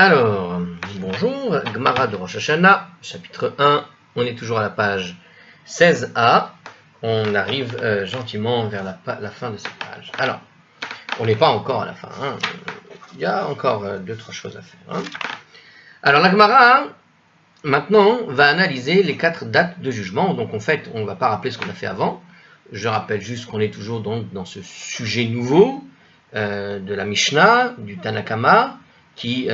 Alors, bonjour, Gemara de Rosh Hashanah, chapitre 1, on est toujours à la page 16a, on arrive gentiment vers la fin de cette page. Alors, on n'est pas encore à la fin, hein. Il y a encore 2-3 choses à faire. Hein. Alors, la Gemara, maintenant, va analyser les 4 dates de jugement, donc en fait, on ne va pas rappeler ce qu'on a fait avant, je rappelle juste qu'on est toujours donc dans ce sujet nouveau de la Mishnah, du Tanakama, qui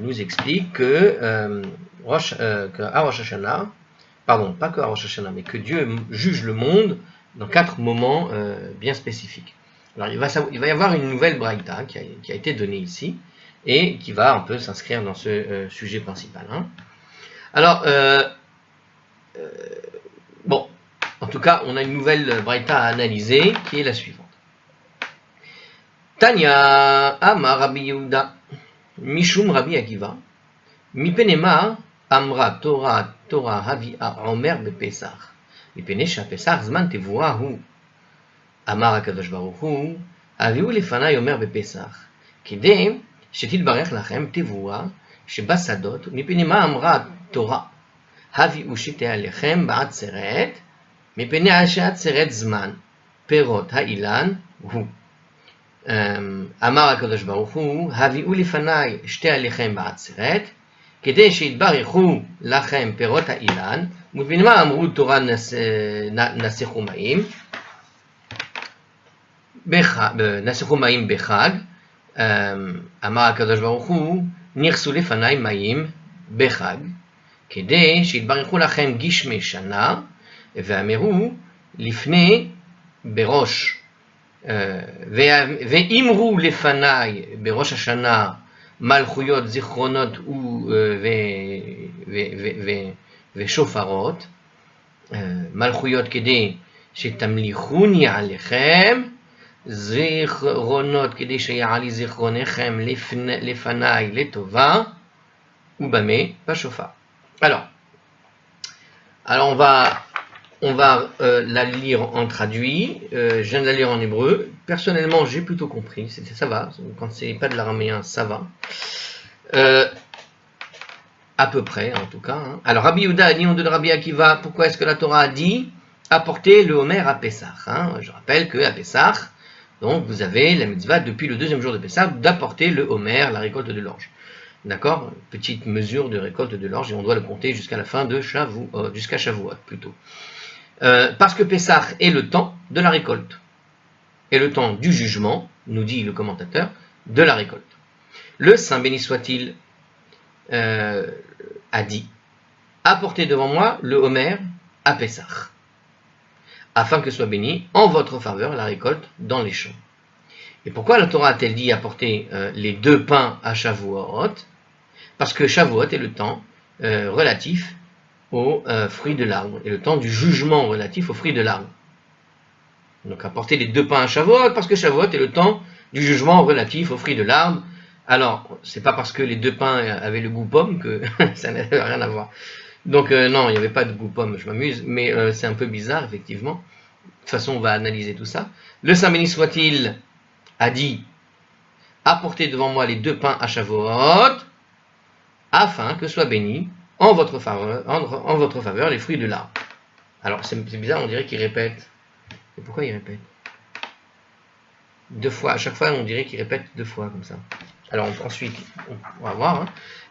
nous explique que à Rosh Hashanah, pardon, pas que à Rosh Hashanah, mais que Dieu juge le monde dans 4 moments bien spécifiques. Alors il va y avoir une nouvelle braïta qui a été donnée ici et qui va un peu s'inscrire dans ce sujet principal. Hein. Alors, bon, en tout cas, on a une nouvelle braïta à analyser qui est la suivante. Tanya Amar Rabbi Yehuda Mishum Rabbi Akiva, Mipenema Amra Torah Havia Omer Bepesach, Mipene Shapesach Zman Tevuahu, Amar Akadosh Baruch Hu, Aviu Lefanai Omer Bepesach, Kede Shetilbarech Lachem Tevua, Shebasadot, Mipenema Amra Torah Haviu Shite Alechem Ba'atzeret, Mipene Atzeret Zman, Perot Ha'ilan Hu. אמר הקדוש ברוך הוא, הביאו לפניי שתי עליכם בעצרת, כדי שיתברכו לכם פירות האילן, ובמה אמרו תורה נסחו מים בחג, אמר הקדוש ברוך הוא, נכסו לפניי מים בחג, כדי שיתברכו לכם גשמי שנה, ואמרו לפני בראש ואמרו לפניי בראש השנה מלכויות, זיכרונות ושופרות, מלכויות כדי שתמליכוני עליכם, זיכרונות כדי שיעלי זיכרונכם לפניי לטובה, ובמה בשופר. Alors on va la lire en traduit, je viens de la lire en hébreu, personnellement j'ai plutôt compris, ça va, quand c'est pas de l'araméen ça va, à peu près en tout cas. Hein. Alors Rabbi Yehuda a dit en de Rabbi Akiva, pourquoi est-ce que la Torah a dit apporter le Homer à Pessah, hein. Je rappelle qu'à Pessah, donc vous avez la mitzvah depuis le 2e jour de Pessah d'apporter le Homer, la récolte de l'orge. D'accord, petite mesure de récolte de l'orge et on doit le compter jusqu'à la fin de Shavuot, jusqu'à Shavuot plutôt. Parce que Pessah est le temps de la récolte, et le temps du jugement, nous dit le commentateur, de la récolte. Le Saint béni soit-il a dit, apportez devant moi le Homer à Pessah, afin que soit béni en votre faveur la récolte dans les champs. Et pourquoi la Torah a-t-elle dit apporter les 2 pains à Shavuot? Parce que Shavuot est le temps relatif aux fruits de l'arbre, et le temps du jugement relatif aux fruits de l'arbre. Donc apporter les 2 pains à Shavuot, parce que Shavuot est le temps du jugement relatif aux fruits de l'arbre. Alors, c'est pas parce que les 2 pains avaient le goût pomme que ça n'avait rien à voir. Donc non, il n'y avait pas de goût pomme, je m'amuse, mais c'est un peu bizarre, effectivement. De toute façon, on va analyser tout ça. Le Saint béni soit-il a dit, apportez devant moi les 2 pains à Shavuot, afin que soit béni en votre faveur les fruits de l'arbre. Alors c'est bizarre, on dirait qu'il répète. Et pourquoi il répète 2 fois, à chaque fois on dirait qu'il répète 2 fois comme ça. Alors ensuite, on va voir. Hein.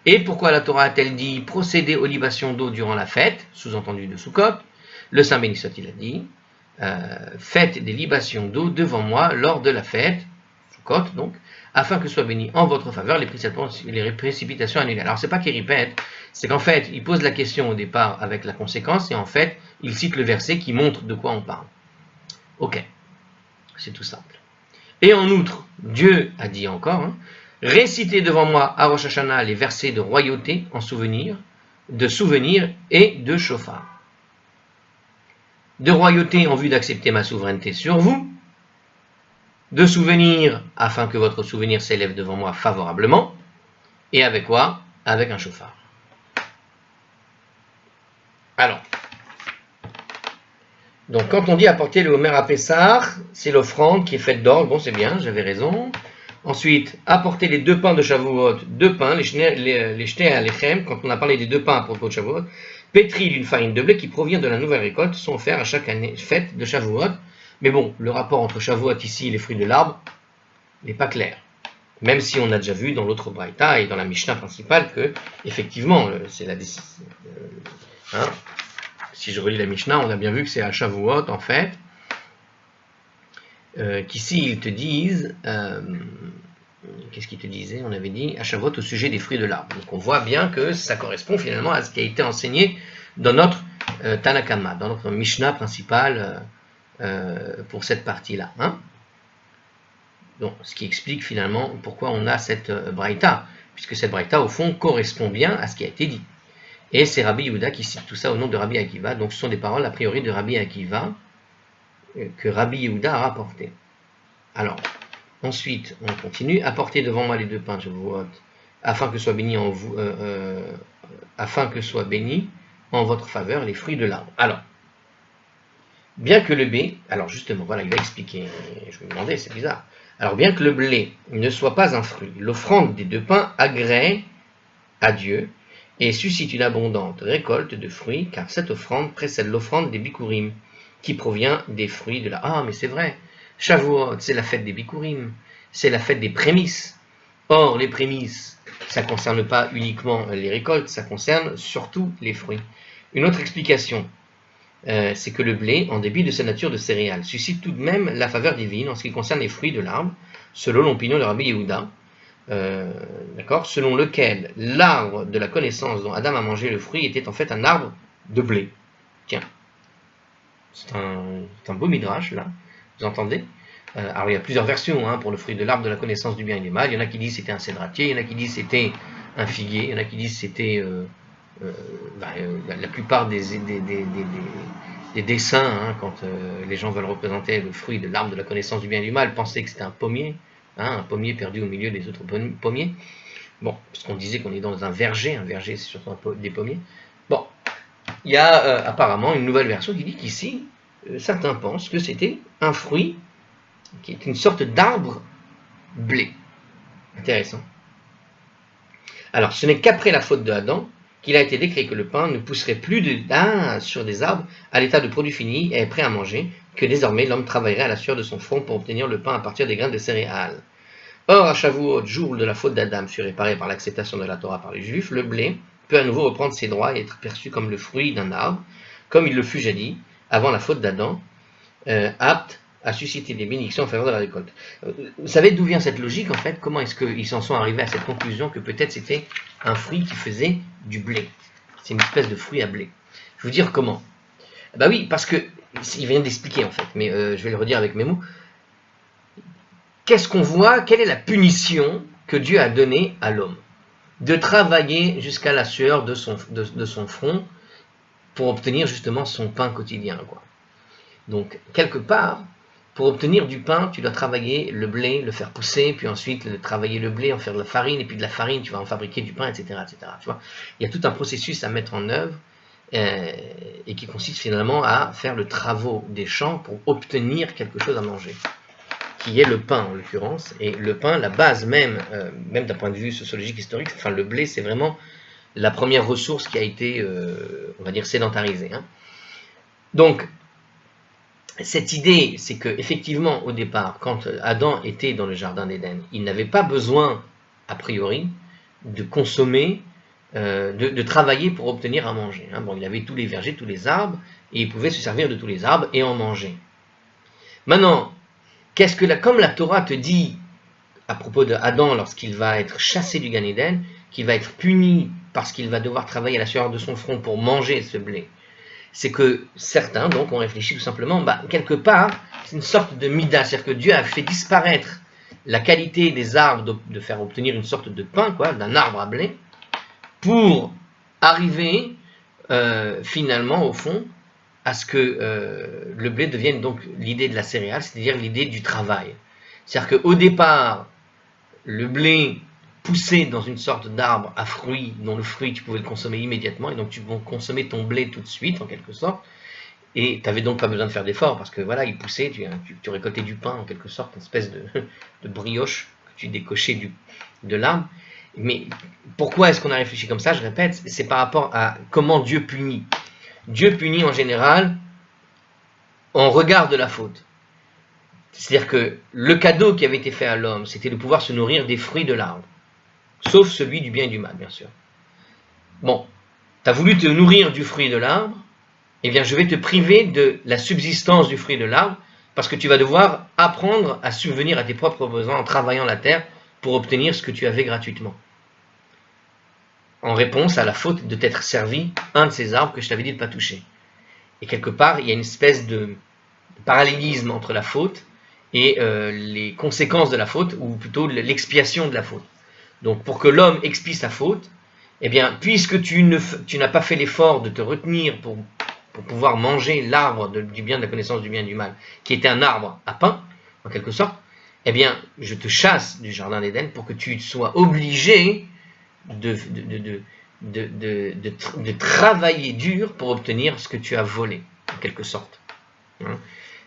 Et pourquoi la Torah a-t-elle dit procéder aux libations d'eau durant la fête, sous-entendu de Sukkot? Le Saint béni soit-il a dit, faites des libations d'eau devant moi lors de la fête, Sukkot donc, afin que soit béni en votre faveur les précipitations annulées. Alors c'est pas qu'il répète, c'est qu'en fait il pose la question au départ avec la conséquence et en fait il cite le verset qui montre de quoi on parle. Ok, c'est tout simple. Et en outre, Dieu a dit encore, hein, récitez devant moi à Rosh Hashanah les versets de royauté en souvenir, de souvenir et de shofar. De royauté en vue d'accepter ma souveraineté sur vous, de souvenir afin que votre souvenir s'élève devant moi favorablement, et avec quoi? Avec un shofar. Alors, donc quand on dit apporter le Homer à Pessah, c'est l'offrande qui est faite d'orge, bon c'est bien, j'avais raison. Ensuite, apporter les 2 pains de Shavuot, 2 pains, les shnei alechem, quand on a parlé des 2 pains à propos de Shavuot, pétris d'une farine de blé qui provient de la nouvelle récolte, sont offerts à chaque année fête de Shavuot. Mais bon, le rapport entre Shavuot ici et les fruits de l'arbre n'est pas clair. Même si on a déjà vu dans l'autre Braïta et dans la Mishnah principale que, effectivement, c'est la décision. Si je relis la Mishnah, on a bien vu que c'est à Shavuot, en fait, qu'ici ils te disent, qu'est-ce qu'ils te disaient? On avait dit à Shavuot au sujet des fruits de l'arbre. Donc on voit bien que ça correspond finalement à ce qui a été enseigné dans notre Tanakama, dans notre Mishnah principale pour cette partie-là. Donc, ce qui explique finalement pourquoi on a cette Braïta, puisque cette Braïta au fond correspond bien à ce qui a été dit. Et c'est Rabbi Yehuda qui cite tout ça au nom de Rabbi Akiva, donc ce sont des paroles a priori de Rabbi Akiva, que Rabbi Yehuda a rapporté. Alors, ensuite, on continue. Apportez devant moi les 2 pains, je vous vote, afin que soit béni en vous, afin que soit béni en votre faveur les fruits de l'arbre. Alors, bien que le blé, alors justement, voilà, il va expliquer. Je me demandais, c'est bizarre. Alors, bien que le blé ne soit pas un fruit, l'offrande des 2 pains agrée à Dieu et suscite une abondante récolte de fruits, car cette offrande précède l'offrande des bikurim, qui provient des fruits de la... Ah, mais c'est vrai, Shavuot, c'est la fête des bikurim, c'est la fête des prémices. Or, les prémices, ça ne concerne pas uniquement les récoltes, ça concerne surtout les fruits. Une autre explication, c'est que le blé, en dépit de sa nature de céréale, suscite tout de même la faveur divine en ce qui concerne les fruits de l'arbre, selon l'opinion de Rabbi Yehuda, selon lequel l'arbre de la connaissance dont Adam a mangé le fruit était en fait un arbre de blé. Tiens. C'est un beau midrash, là, vous entendez? Alors, il y a plusieurs versions pour le fruit de l'arbre de la connaissance du bien et du mal. Il y en a qui disent que c'était un cédratier, il y en a qui disent que c'était un figuier, il y en a qui disent que c'était la plupart des dessins, quand les gens veulent représenter le fruit de l'arbre de la connaissance du bien et du mal, pensaient que c'était un pommier perdu au milieu des autres pommiers. Bon, puisqu'on disait qu'on est dans un verger c'est surtout des pommiers. Bon. Il y a apparemment une nouvelle version qui dit qu'ici, certains pensent que c'était un fruit qui est une sorte d'arbre blé. Intéressant. Alors, ce n'est qu'après la faute de Adam qu'il a été décrit que le pain ne pousserait plus sur des arbres à l'état de produit fini et prêt à manger, que désormais l'homme travaillerait à la sueur de son front pour obtenir le pain à partir des grains de céréales. Or, à Shavuot, jour de la faute d'Adam fut réparé par l'acceptation de la Torah par les Juifs, le blé peut à nouveau reprendre ses droits et être perçu comme le fruit d'un arbre, comme il le fut jadis, avant la faute d'Adam, apte à susciter des bénédictions en faveur de la récolte. Vous savez d'où vient cette logique, en fait? Comment est-ce qu'ils s'en sont arrivés à cette conclusion que peut-être c'était un fruit qui faisait du blé? C'est une espèce de fruit à blé. Je vais vous dire comment. Ben oui, parce que, il vient d'expliquer, en fait, mais je vais le redire avec mes mots. Qu'est-ce qu'on voit? Quelle est la punition que Dieu a donnée à l'homme? De travailler jusqu'à la sueur de son front pour obtenir justement son pain quotidien, quoi. Donc, quelque part, pour obtenir du pain, tu dois travailler le blé, le faire pousser, puis ensuite travailler le blé, en faire de la farine, et puis de la farine, tu vas en fabriquer du pain, etc., etc. Tu vois, il y a tout un processus à mettre en œuvre et qui consiste finalement à faire le travaux des champs pour obtenir quelque chose à manger, qui est le pain en l'occurrence. Et le pain, la base même d'un point de vue sociologique historique, enfin le blé, c'est vraiment la première ressource qui a été, on va dire, sédentarisée. Donc, cette idée, c'est que effectivement, au départ, quand Adam était dans le jardin d'Éden, il n'avait pas besoin, a priori, de consommer, de travailler pour obtenir à manger. Bon, il avait tous les vergers, tous les arbres, et il pouvait se servir de tous les arbres et en manger. Maintenant, comme la Torah te dit à propos d'Adam lorsqu'il va être chassé du Gan Éden, qu'il va être puni parce qu'il va devoir travailler à la sueur de son front pour manger ce blé, c'est que certains donc ont réfléchi tout simplement, quelque part, c'est une sorte de midah, c'est-à-dire que Dieu a fait disparaître la qualité des arbres de faire obtenir une sorte de pain, d'un arbre à blé, pour arriver finalement au fond à ce que le blé devienne donc l'idée de la céréale, c'est-à-dire l'idée du travail. C'est-à-dire qu'au départ, le blé poussait dans une sorte d'arbre à fruits, dont le fruit tu pouvais le consommer immédiatement, et donc tu pouvais consommer ton blé tout de suite en quelque sorte, et tu n'avais donc pas besoin de faire d'efforts, parce que voilà, il poussait, tu récoltais du pain en quelque sorte, une espèce de brioche tu décochais de l'arbre. Mais pourquoi est-ce qu'on a réfléchi comme ça? Je répète, c'est par rapport à comment Dieu punit. Dieu punit en général en regard de la faute. C'est-à-dire que le cadeau qui avait été fait à l'homme, c'était de pouvoir se nourrir des fruits de l'arbre. Sauf celui du bien et du mal, bien sûr. Bon, tu as voulu te nourrir du fruit de l'arbre, eh bien je vais te priver de la subsistance du fruit de l'arbre, parce que tu vas devoir apprendre à subvenir à tes propres besoins en travaillant la terre pour obtenir ce que tu avais gratuitement. En réponse à la faute de t'être servi un de ces arbres que je t'avais dit de ne pas toucher. Et quelque part, il y a une espèce de parallélisme entre la faute et les conséquences de la faute, ou plutôt l'expiation de la faute. Donc pour que l'homme expie sa faute, eh bien, puisque tu n'as pas fait l'effort de te retenir pour pouvoir manger l'arbre du bien, de la connaissance du bien et du mal, qui était un arbre à pain, en quelque sorte, eh bien, je te chasse du jardin d'Éden pour que tu sois obligé de travailler dur pour obtenir ce que tu as volé, en quelque sorte.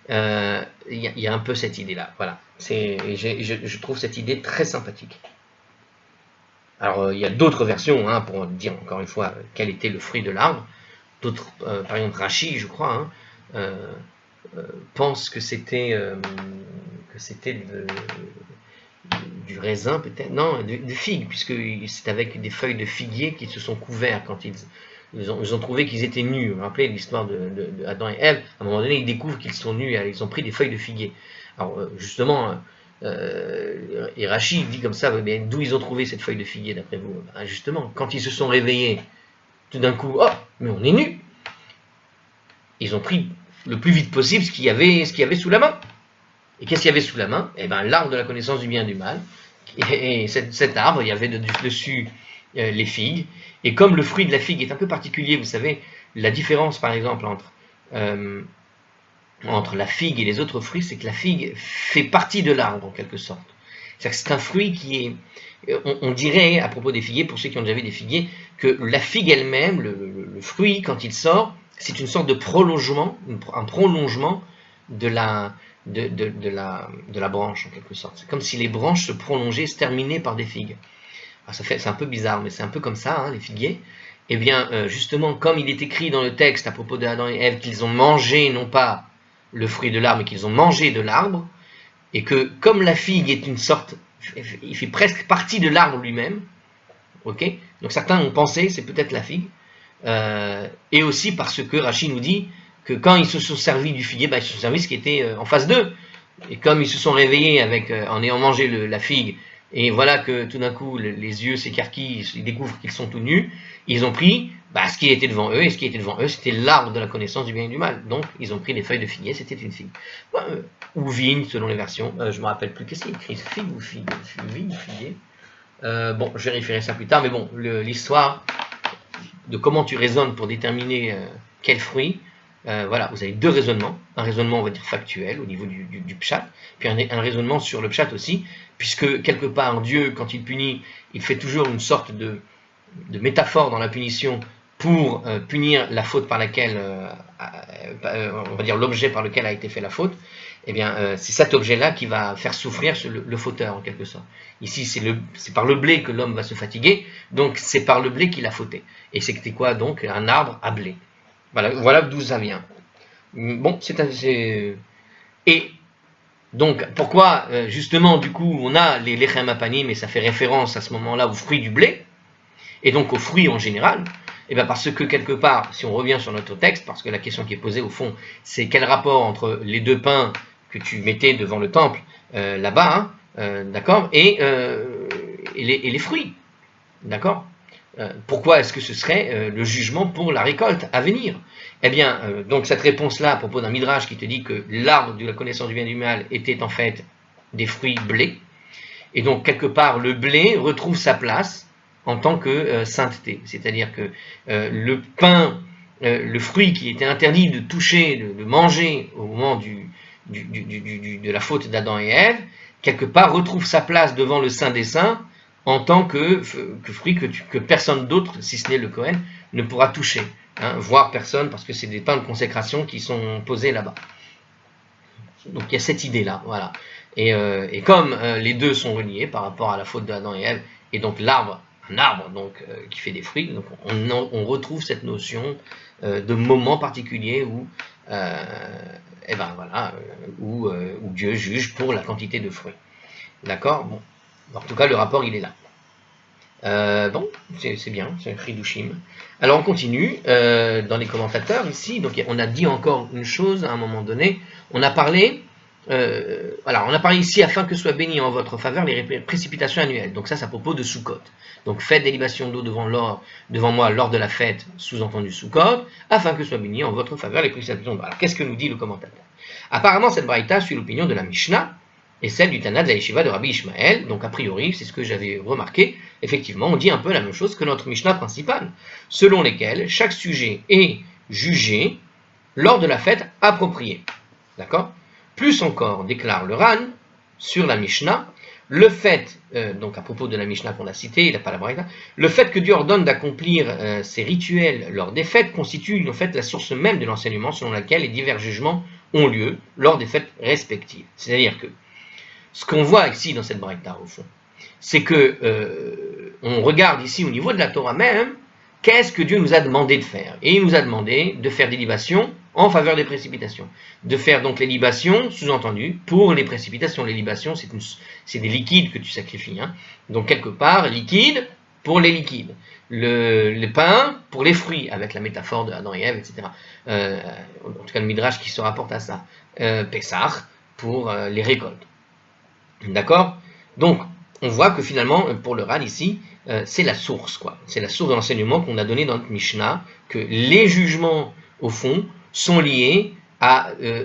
Il y a un peu cette idée-là. Voilà. Je trouve cette idée très sympathique. Alors, il y a d'autres versions pour dire encore une fois quel était le fruit de l'arbre. D'autres, par exemple Rachi, je crois, pense que c'était du raisin peut-être, non, de figue, puisque c'est avec des feuilles de figuier qu'ils se sont couverts quand ils ont trouvé qu'ils étaient nus. Vous vous rappelez l'histoire de Adam et Ève, à un moment donné ils découvrent qu'ils sont nus, ils ont pris des feuilles de figuier. Alors justement, et Rachid dit comme ça, mais d'où ils ont trouvé cette feuille de figuier d'après vous? Justement, quand ils se sont réveillés, tout d'un coup, oh, mais on est nus. Ils ont pris le plus vite possible ce qu'il y avait sous la main. Et qu'est-ce qu'il y avait sous la main? Eh bien, l'arbre de la connaissance du bien et du mal. Et cet arbre, il y avait dessus les figues. Et comme le fruit de la figue est un peu particulier, vous savez, la différence, par exemple, entre la figue et les autres fruits, c'est que la figue fait partie de l'arbre, en quelque sorte. C'est-à-dire que c'est un fruit qui est... On dirait, à propos des figuiers, pour ceux qui ont déjà vu des figuiers, que la figue elle-même, le fruit, quand il sort, c'est une sorte de prolongement, un prolongement de la branche, en quelque sorte. C'est comme si les branches se prolongeaient, se terminaient par des figues. C'est un peu bizarre, mais c'est un peu comme ça, les figuiers. Eh bien, justement, comme il est écrit dans le texte à propos d'Adam et Ève qu'ils ont mangé, non pas le fruit de l'arbre, mais qu'ils ont mangé de l'arbre, et que comme la figue est une sorte, il fait presque partie de l'arbre lui-même, ok? Donc certains ont pensé, c'est peut-être la figue, et aussi parce que Rachid nous dit que quand ils se sont servis du figuier, ils se sont servis ce qui était en face d'eux. Et comme ils se sont réveillés en ayant mangé la figue, et voilà que tout d'un coup les yeux s'écarquillent, ils découvrent qu'ils sont tout nus, ils ont pris ce qui était devant eux, et ce qui était devant eux, c'était l'arbre de la connaissance du bien et du mal. Donc ils ont pris des feuilles de figuier, c'était une figue. Ou vigne, selon les versions. Je ne me rappelle plus, qu'est-ce qu'il y a écrit, figue ou figue? Vigne, figuier. Bon, je vérifierai ça plus tard, mais bon, l'histoire de comment tu raisonnes pour déterminer quel fruit, voilà, vous avez deux raisonnements. Un raisonnement, on va dire, factuel, au niveau du pshat, puis un raisonnement sur le pshat aussi, puisque quelque part, Dieu, quand il punit, il fait toujours une sorte de métaphore dans la punition pour punir la faute par laquelle, on va dire, l'objet par lequel a été fait la faute. Eh bien, c'est cet objet-là qui va faire souffrir le fauteur, en quelque sorte. Ici, c'est par le blé que l'homme va se fatiguer, donc c'est par le blé qu'il a fauté. Et c'était quoi, donc? Un arbre à blé. Voilà d'où ça vient. Bon, et donc, pourquoi, justement, du coup, on a les lechem apanim, et ça fait référence à ce moment-là aux fruits du blé, et donc aux fruits en général? Eh bien parce que quelque part, si on revient sur notre texte, parce que la question qui est posée au fond, c'est quel rapport entre les deux pains que tu mettais devant le temple là-bas, d'accord, et les fruits, d'accord? Pourquoi est-ce que ce serait le jugement pour la récolte à venir? Eh bien, donc cette réponse-là à propos d'un midrash qui te dit que l'arbre de la connaissance du bien et du mal était en fait des fruits blés, et donc quelque part le blé retrouve sa place en tant que sainteté, c'est-à-dire que le pain, le fruit qui était interdit de toucher, de manger au moment de la faute d'Adam et Ève, quelque part retrouve sa place devant le Saint des Saints en tant que fruit que personne d'autre, si ce n'est le Kohen, ne pourra toucher, voire personne, parce que c'est des pains de consécration qui sont posés là-bas. Donc il y a cette idée-là, voilà. Et comme les deux sont reliés par rapport à la faute d'Adam et Ève, et donc l'arbre, un arbre donc, qui fait des fruits, donc on retrouve cette notion de moment particulier où, et ben voilà, où Dieu juge pour la quantité de fruits. D'accord? Bon. En tout cas, le rapport, il est là. Bon, c'est bien, c'est un Chidushim. Alors on continue dans les commentateurs ici. Donc on a dit encore une chose à un moment donné. On a parlé, voilà, on a parlé ici afin que soient bénis en votre faveur les précipitations annuelles. Donc ça, c'est à propos de Sukkot. Donc faites des libations d'eau devant moi lors de la fête, sous-entendu Sukkot, afin que soient bénis en votre faveur les précipitations d'eau. Alors qu'est-ce que nous dit le commentateur? Apparemment, cette braïta suit l'opinion de la Mishnah et celle du Tana de la Yeshiva de Rabbi Ishmael. Donc a priori, c'est ce que j'avais remarqué, effectivement, on dit un peu la même chose que notre Mishnah principale, selon lesquelles chaque sujet est jugé lors de la fête appropriée. D'accord? Plus encore, déclare le Ran, sur la Mishnah, le fait, donc à propos de la Mishnah qu'on a citée, il n'a pas la braïta, le fait que Dieu ordonne d'accomplir ces rituels lors des fêtes constitue en fait la source même de l'enseignement selon laquelle les divers jugements ont lieu lors des fêtes respectives. C'est-à-dire que ce qu'on voit ici dans cette braïta, au fond, c'est que on regarde ici au niveau de la Torah même, qu'est-ce que Dieu nous a demandé de faire? Et il nous a demandé de faire des libations en faveur des précipitations. De faire donc les libations, sous-entendu, pour les précipitations. Les libations, c'est des liquides que tu sacrifies. Hein. Donc quelque part, liquide pour les liquides. Le pain pour les fruits, avec la métaphore de Adam et Ève, etc. En tout cas, le Midrash qui se rapporte à ça. Pessah pour les récoltes. D'accord? Donc, on voit que finalement, pour le Ran ici, c'est la source, quoi. C'est la source de l'enseignement qu'on a donné dans notre Mishnah, que les jugements, au fond, sont liés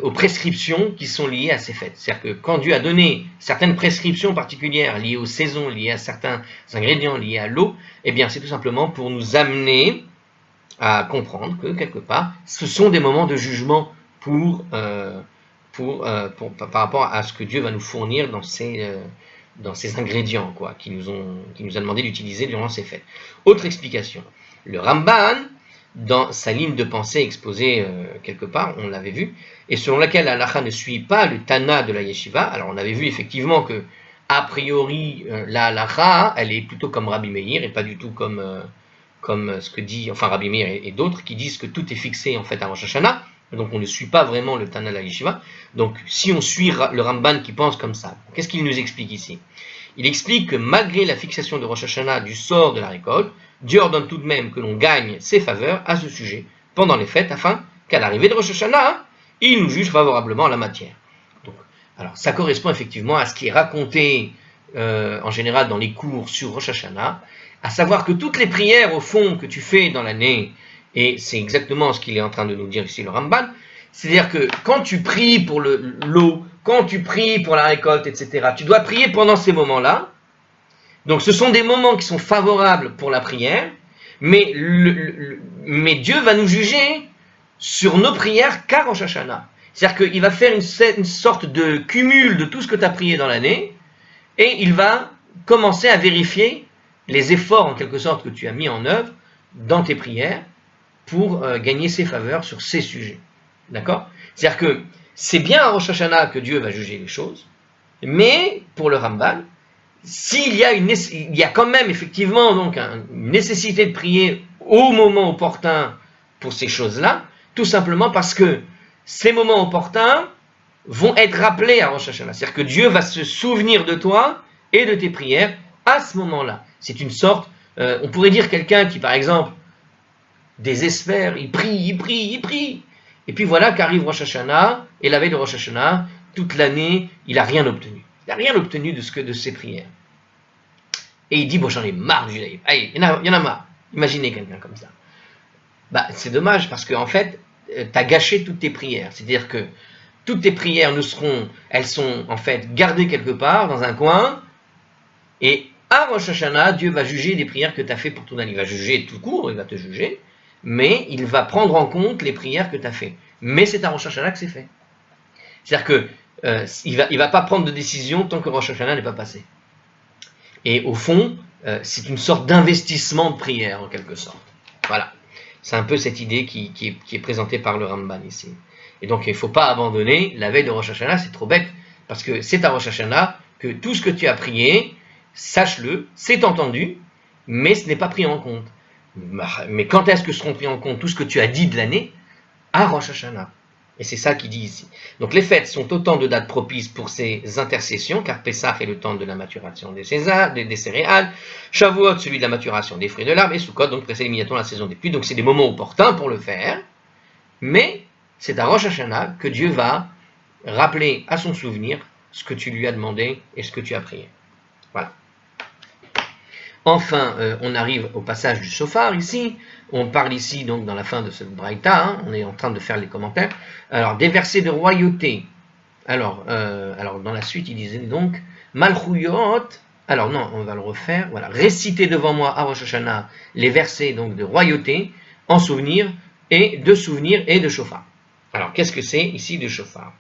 aux prescriptions qui sont liées à ces fêtes. C'est-à-dire que quand Dieu a donné certaines prescriptions particulières liées aux saisons, liées à certains ingrédients, liés à l'eau, eh bien, c'est tout simplement pour nous amener à comprendre que, quelque part, ce sont des moments de jugement par rapport à ce que Dieu va nous fournir dans ces ingrédients qu'il nous a demandé d'utiliser durant ces fêtes. Autre explication, le Ramban, dans sa ligne de pensée exposée quelque part, on l'avait vu, et selon laquelle la halakha ne suit pas le Tana de la Yeshiva. Alors on avait vu effectivement que, a priori, la halakha, elle est plutôt comme Rabbi Meir, et pas du tout comme ce que dit, enfin Rabbi Meir et d'autres, qui disent que tout est fixé en fait à Rosh Hashanah. Donc on ne suit pas vraiment le Tana de la Yeshiva. Donc si on suit le Ramban qui pense comme ça, qu'est-ce qu'il nous explique ici? Il explique que malgré la fixation de Rosh Hashanah du sort de la récolte, Dieu ordonne tout de même que l'on gagne ses faveurs à ce sujet pendant les fêtes, afin qu'à l'arrivée de Rosh Hashanah, il nous juge favorablement la matière. Donc, alors ça correspond effectivement à ce qui est raconté en général dans les cours sur Rosh Hashanah, à savoir que toutes les prières au fond que tu fais dans l'année, et c'est exactement ce qu'il est en train de nous dire ici le Ramban, c'est-à-dire que quand tu pries pour l'eau, quand tu pries pour la récolte, etc., tu dois prier pendant ces moments-là. Donc ce sont des moments qui sont favorables pour la prière, mais Dieu va nous juger sur nos prières qu'à Rosh Hashanah. C'est-à-dire qu'il va faire une sorte de cumul de tout ce que tu as prié dans l'année, et il va commencer à vérifier les efforts en quelque sorte que tu as mis en œuvre dans tes prières pour gagner ses faveurs sur ces sujets. D'accord? C'est-à-dire que c'est bien à Rosh Hashanah que Dieu va juger les choses, mais pour le Ramban, il y a quand même effectivement donc une nécessité de prier au moment opportun pour ces choses-là, tout simplement parce que ces moments opportuns vont être rappelés à Rosh Hashanah. C'est-à-dire que Dieu va se souvenir de toi et de tes prières à ce moment-là. C'est une sorte, on pourrait dire quelqu'un qui par exemple désespère, il prie, et puis voilà qu'arrive Rosh Hashanah, et la veille de Rosh Hashanah, toute l'année, il n'a rien obtenu. Il n'a rien obtenu de ses prières. Et il dit, bon, j'en ai marre du judaïsme. Allez, il y en a marre. Imaginez quelqu'un comme ça. Bah, c'est dommage, parce qu'en fait, tu as gâché toutes tes prières. C'est-à-dire que toutes tes prières elles sont en fait gardées quelque part, dans un coin, et à Rosh Hashanah, Dieu va juger les prières que tu as fait pour ton année. Il va juger tout court, il va te juger, mais il va prendre en compte les prières que tu as fait. Mais c'est à Rosh Hashanah que c'est fait. C'est-à-dire que il va pas prendre de décision tant que Rosh Hashanah n'est pas passé. Et au fond, c'est une sorte d'investissement de prière en quelque sorte. Voilà. C'est un peu cette idée qui est présentée par le Ramban ici. Et donc il ne faut pas abandonner la veille de Rosh Hashanah, c'est trop bête Parce que c'est à Rosh Hashanah que tout ce que tu as prié, sache-le, c'est entendu, mais ce n'est pas pris en compte. Mais quand est-ce que seront pris en compte tout ce que tu as dit de l'année? À Rosh Hashanah. Et c'est ça qu'il dit ici. Donc les fêtes sont autant de dates propices pour ces intercessions, car Pessah est le temps de la maturation des céréales, Shavuot celui de la maturation des fruits de l'arbre, et Sukkot donc précède immédiatement la saison des pluies. Donc c'est des moments opportuns pour le faire, mais c'est à Rosh Hashanah que Dieu va rappeler à son souvenir ce que tu lui as demandé et ce que tu as prié. Voilà. Enfin, on arrive au passage du shofar ici. On parle ici, donc, dans la fin de ce braïta, on est en train de faire les commentaires. Alors, des versets de royauté. Alors dans la suite, il disait donc, Malchuyot. Alors, non, on va le refaire. Voilà. Récitez devant moi à Rosh Hashanah les versets donc, de royauté en souvenir et de shofar. Alors, qu'est-ce que c'est ici de shofar?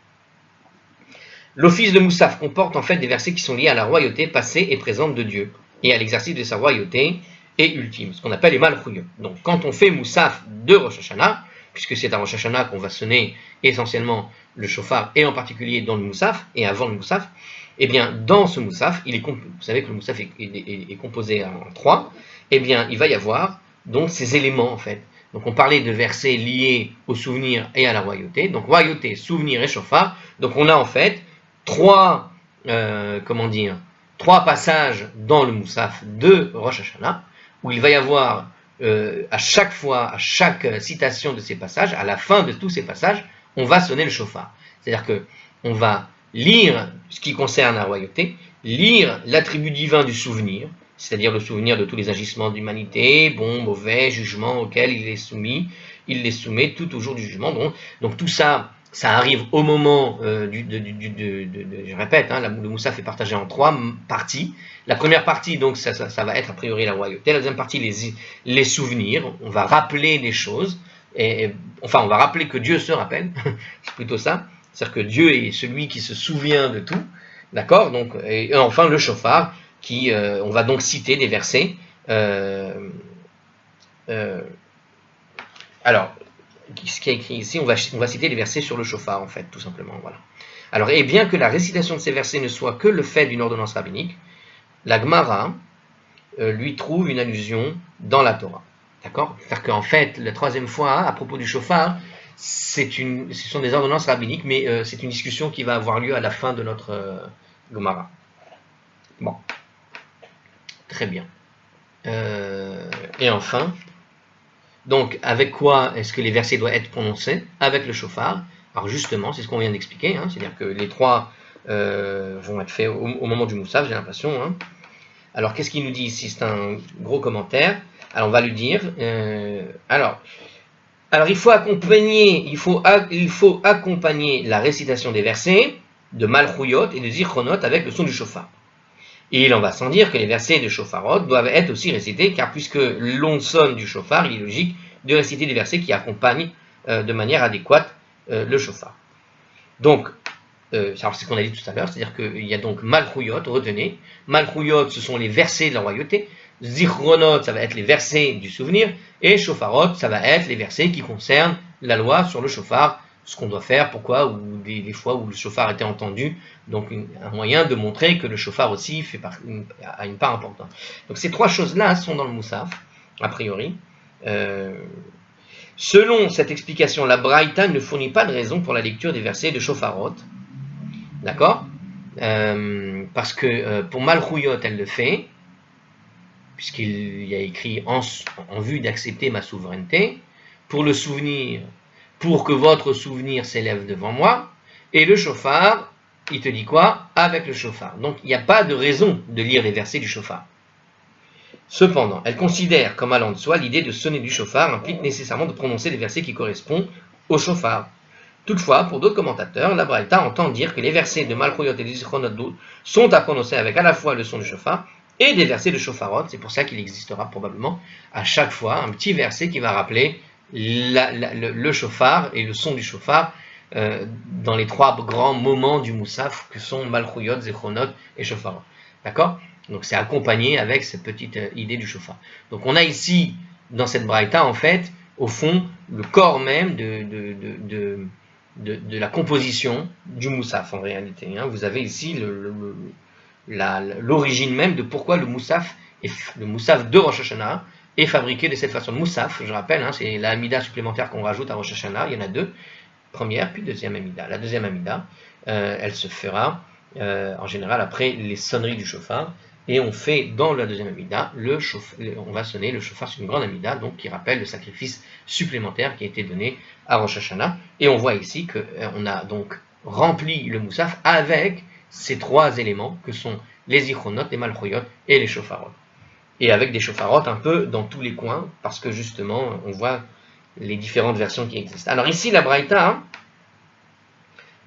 L'office de Moussaf comporte en fait des versets qui sont liés à la royauté passée et présente de Dieu et à l'exercice de sa royauté et ultime, ce qu'on appelle les Malchuyot. Donc quand on fait Moussaf de Rosh Hashanah, puisque c'est à Rosh Hashanah qu'on va sonner essentiellement le shofar, et en particulier dans le Moussaf, et avant le Moussaf, eh bien dans ce Moussaf, vous savez que le Moussaf est composé en 3, eh bien il va y avoir donc ces éléments en fait. Donc on parlait de versets liés au souvenir et à la royauté, donc royauté, souvenir et shofar, donc on a en fait trois passages dans le Moussaf de Rosh Hashanah, où il va y avoir à chaque fois, à chaque citation de ces passages, à la fin de tous ces passages, on va sonner le shofar. C'est-à-dire qu'on va lire ce qui concerne la royauté, lire l'attribut divin du souvenir, c'est-à-dire le souvenir de tous les agissements d'humanité, bon, mauvais, jugement auquel il est soumis, il les soumet tout au jour du jugement. Donc tout ça, ça arrive au moment je répète, hein, le Moussaf est partagé en 3 parties. La première partie, donc, ça va être a priori la royauté. La deuxième partie, les souvenirs. On va rappeler des choses. Enfin, on va rappeler que Dieu se rappelle. C'est plutôt ça. C'est-à-dire que Dieu est celui qui se souvient de tout. D'accord? Donc, et enfin, le shofar, on va donc citer des versets. Alors, ce qui est écrit ici, on va citer les versets sur le shofar, en fait, tout simplement. Voilà. Alors, et bien que la récitation de ces versets ne soit que le fait d'une ordonnance rabbinique, la Gemara lui trouve une allusion dans la Torah. D'accord? C'est-à-dire qu'en fait, la troisième fois, à propos du shofar, ce sont des ordonnances rabbiniques, mais c'est une discussion qui va avoir lieu à la fin de notre Gemara. Bon. Très bien. Et enfin, donc, avec quoi est-ce que les versets doivent être prononcés? Avec le shofar. Alors justement, c'est ce qu'on vient d'expliquer, hein, c'est-à-dire que les trois vont être faits au moment du Moussaf, j'ai l'impression. Hein. Alors, qu'est-ce qu'il nous dit ici? C'est un gros commentaire. Alors, on va lui dire. Alors, il faut accompagner la récitation des versets de Malchuyot et de Zichronot avec le son du shofar. Et il en va sans dire que les versets de shofarot doivent être aussi récités, car puisque l'on sonne du shofar, il est logique de réciter des versets qui accompagnent de manière adéquate le shofar. Donc, c'est ce qu'on a dit tout à l'heure, c'est-à-dire qu'il y a donc Malchuyot, retenez. Malchuyot, ce sont les versets de la royauté. Zichronot, ça va être les versets du souvenir. Et shofarot, ça va être les versets qui concernent la loi sur le shofar, ce qu'on doit faire, pourquoi, ou des fois où le shofar était entendu. Donc un moyen de montrer que le shofar aussi a une part importante. Donc ces trois choses-là sont dans le Moussaf, a priori. Selon cette explication, la Braïta ne fournit pas de raison pour la lecture des versets de shofarot. D'accord? Parce que pour Malchuyot, elle le fait, puisqu'il y a écrit en vue d'accepter ma souveraineté. Pour le souvenir, pour que votre souvenir s'élève devant moi. Et le shofar, il te dit quoi? Avec le shofar. Donc il n'y a pas de raison de lire les versets du shofar. Cependant, elle considère comme allant de soi l'idée de sonner du shofar implique nécessairement de prononcer les versets qui correspondent au shofar. Toutefois, pour d'autres commentateurs, la Braïta entend dire que les versets de Malchuyot et de Zichronot sont à prononcer avec à la fois le son du shofar et des versets de shofarot. C'est pour ça qu'il existera probablement à chaque fois un petit verset qui va rappeler le shofar et le son du shofar dans les trois grands moments du Moussaf que sont Malchuyot, Zichronot et shofarot. D'accord? Donc c'est accompagné avec cette petite idée du shofar. Donc on a ici, dans cette braïta, en fait, au fond, le corps même de la composition du moussaf en réalité. Hein. Vous avez ici l'origine même de pourquoi le moussaf de Rosh Hashanah est fabriqué de cette façon. Le moussaf, je rappelle, hein, c'est la amida supplémentaire qu'on rajoute à Rosh Hashanah. Il y en a deux, première puis deuxième amida. La deuxième amida, elle se fera en général après les sonneries du shofar. Et on fait dans la deuxième amida, on va sonner le shofar sur une grande amida, donc qui rappelle le sacrifice supplémentaire qui a été donné à Rosh Hashanah. Et on voit ici qu'on a donc rempli le moussaf avec ces trois éléments que sont les zichronot, les malchoyot et les shofarot. Et avec des shofarot un peu dans tous les coins, parce que justement, on voit les différentes versions qui existent. Alors ici, la Braïta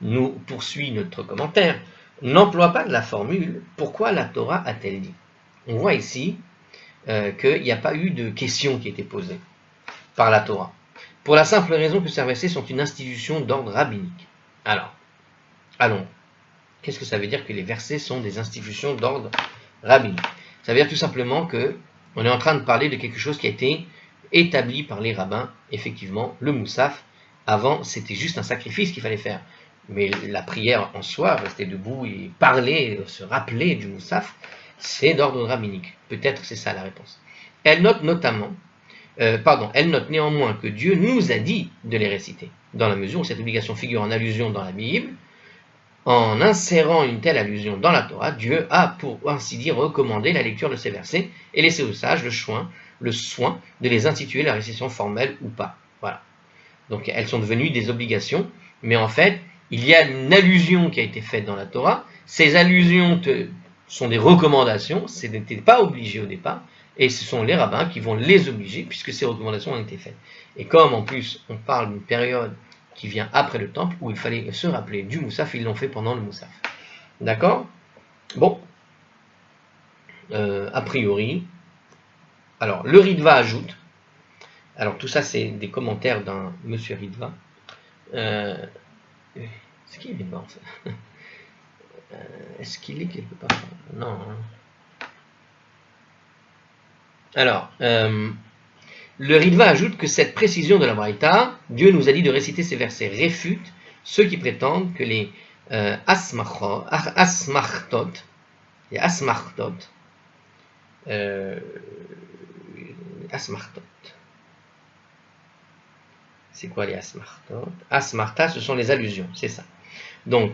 nous poursuit notre commentaire, n'emploie pas de la formule « Pourquoi la Torah a-t-elle dit ?» On voit ici qu'il n'y a pas eu de question qui a été posée par la Torah. Pour la simple raison que ces versets sont une institution d'ordre rabbinique. Alors, allons. Qu'est-ce que ça veut dire que les versets sont des institutions d'ordre rabbinique? Ça veut dire tout simplement qu'on est en train de parler de quelque chose qui a été établi par les rabbins. Effectivement, le moussaf, avant, c'était juste un sacrifice qu'il fallait faire. Mais la prière en soi, rester debout et parler, se rappeler du moussaf, c'est d'ordre rabbinique. Peut-être c'est ça la réponse. Elle note néanmoins que Dieu nous a dit de les réciter, dans la mesure où cette obligation figure en allusion dans la Bible. En insérant une telle allusion dans la Torah, Dieu a, pour ainsi dire, recommandé la lecture de ces versets et laissé aux sages le soin de les intituler la récitation formelle ou pas. Voilà. Donc elles sont devenues des obligations, mais en fait, il y a une allusion qui a été faite dans la Torah. Ces allusions sont des recommandations, ce n'était pas obligé au départ, et ce sont les rabbins qui vont les obliger, puisque ces recommandations ont été faites. Et comme en plus on parle d'une période qui vient après le temple, où il fallait se rappeler du moussaf, ils l'ont fait pendant le moussaf. D'accord? Bon. A priori. Alors, le Ritva ajoute. Alors, tout ça, c'est des commentaires d'un monsieur Ritva. C'est qui Ritva, en fait? Est-ce qu'il est quelque part? Non. Hein. Alors, le Ritva ajoute que cette précision de la Braïta, Dieu nous a dit de réciter ces versets, réfute ceux qui prétendent que les asmartot, c'est quoi les asmartot? Asmarta, ce sont les allusions, c'est ça. Donc,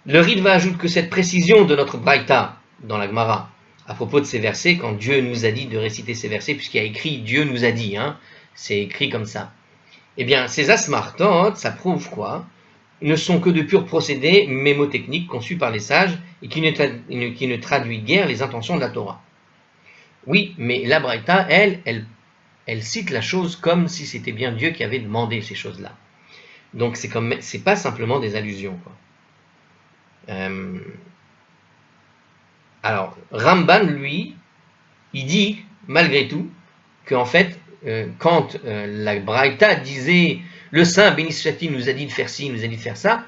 le Ritva ajoute que cette précision de notre Braïta dans la Gemara, à propos de ces versets, quand Dieu nous a dit de réciter ces versets, puisqu'il y a écrit Dieu nous a dit, hein, c'est écrit comme ça. Eh bien, ces asmartot, ça prouve quoi? Ne sont que de purs procédés mémotechniques conçus par les sages et qui ne traduit guère les intentions de la Torah. Oui, mais la Braïta, elle cite la chose comme si c'était bien Dieu qui avait demandé ces choses-là. Donc, c'est pas simplement des allusions, quoi. Alors, Ramban, lui, il dit, malgré tout, qu'en fait, quand la Braïta disait « Le saint béni soit-il nous a dit de faire ci, nous a dit de faire ça »,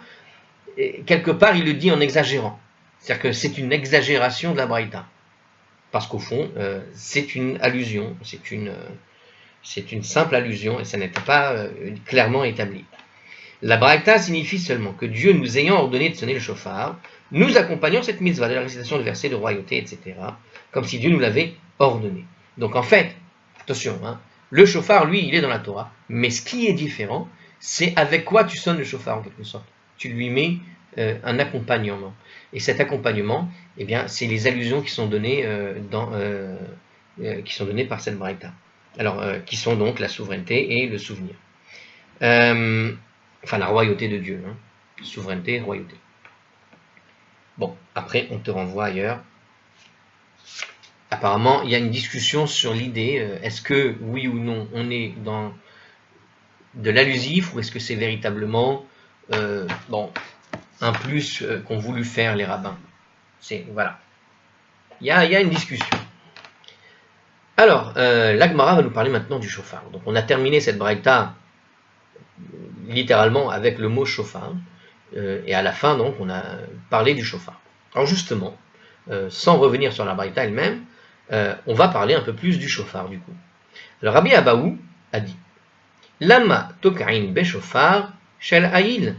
quelque part, il le dit en exagérant. C'est-à-dire que c'est une exagération de la Braïta. Parce qu'au fond, c'est une allusion, c'est une simple allusion, et ça n'était pas clairement établi. La Braïta signifie seulement que Dieu nous ayant ordonné de sonner le shofar, nous accompagnons cette mitzvah de la récitation de versets de royauté, etc., comme si Dieu nous l'avait ordonné. Donc en fait, attention, hein, le shofar, lui, il est dans la Torah, mais ce qui est différent, c'est avec quoi tu sonnes le shofar en quelque sorte. Tu lui mets un accompagnement. Et cet accompagnement, eh bien, c'est les allusions qui sont données, qui sont données par cette Braïta. Alors, qui sont donc la souveraineté et le souvenir. Enfin, la royauté de Dieu. Hein. Souveraineté, royauté. Bon, après, on te renvoie ailleurs. Apparemment, il y a une discussion sur l'idée, est-ce que, oui ou non, on est dans de l'allusif, ou est-ce que c'est véritablement un plus qu'ont voulu faire les rabbins. Voilà. Il y a une discussion. Alors, la Gemara va nous parler maintenant du shofar. Donc, on a terminé cette braïta littéralement avec le mot shofar. Et à la fin, donc, on a parlé du shofar. Alors justement, sans revenir sur la braïta elle-même, on va parler un peu plus du shofar du coup. Alors Rabbi Abaou a dit Lama tokain be shofar Shel Haïl.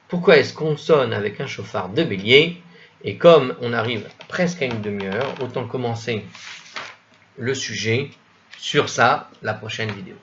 Pourquoi est-ce qu'on sonne avec un chauffard de bélier? Et comme on arrive presque à une demi-heure, autant commencer le sujet sur ça la prochaine vidéo.